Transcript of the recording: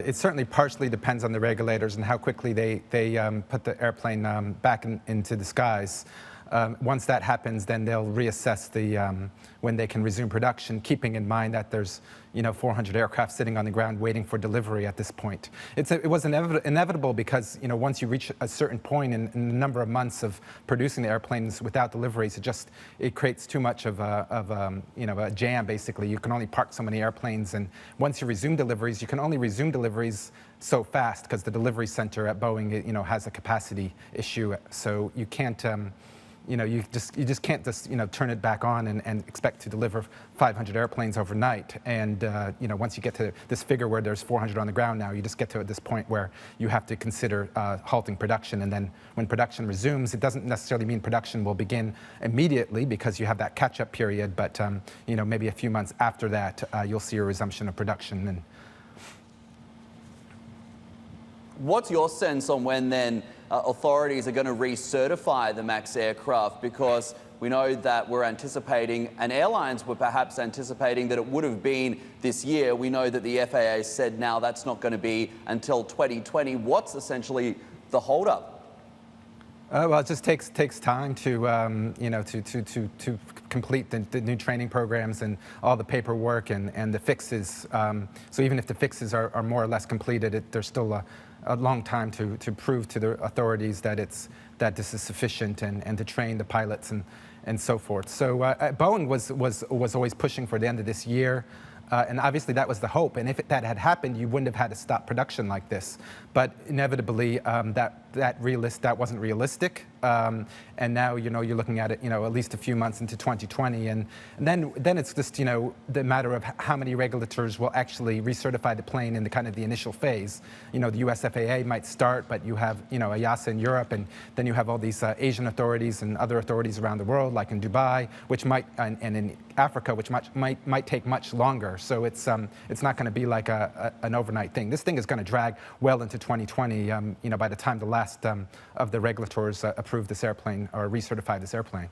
it certainly partially depends on the regulators and how quickly they put the airplane back into the skies. Once that happens, then they'll reassess when they can resume production, keeping in mind that there's 400 aircraft sitting on the ground waiting for delivery at this point. It was inevitable because once you reach a certain point in the number of months of producing the airplanes without deliveries, it creates too much of a jam. Basically, you can only park so many airplanes, and once you resume deliveries, you can only resume deliveries so fast because the delivery center at Boeing has a capacity issue, so you can't. You just can't turn it back on and expect to deliver 500 airplanes overnight. And once you get to this figure where there's 400 on the ground now, you just get to this point where you have to consider halting production. And then when production resumes, it doesn't necessarily mean production will begin immediately because you have that catch-up period. But maybe a few months after that, you'll see a resumption of production. And what's your sense on when then authorities are going to recertify the MAX aircraft? Because we know that we're anticipating, and airlines were perhaps anticipating, that it would have been this year. We know that the FAA said now that's not going to be until 2020. What's essentially the holdup? Well, it just takes time to to complete the new training programs and all the paperwork and the fixes. So even if the fixes are more or less completed, there's still a long time to prove to the authorities that this is sufficient and to train the pilots and so forth. So Boeing was always pushing for the end of this year. And obviously that was the hope. And if that had happened, you wouldn't have had to stop production like this. But inevitably, that wasn't realistic. And now you're looking at it at least a few months into 2020, and then it's just the matter of how many regulators will actually recertify the plane in the initial phase. The US FAA might start, but you have EASA in Europe, and then you have all these Asian authorities and other authorities around the world, like in Dubai, which might and in Africa, which might take much longer. So it's not going to be like an overnight thing. This thing is going to drag well into 2020. By the time the last of the regulators approve this airplane or recertify this airplane.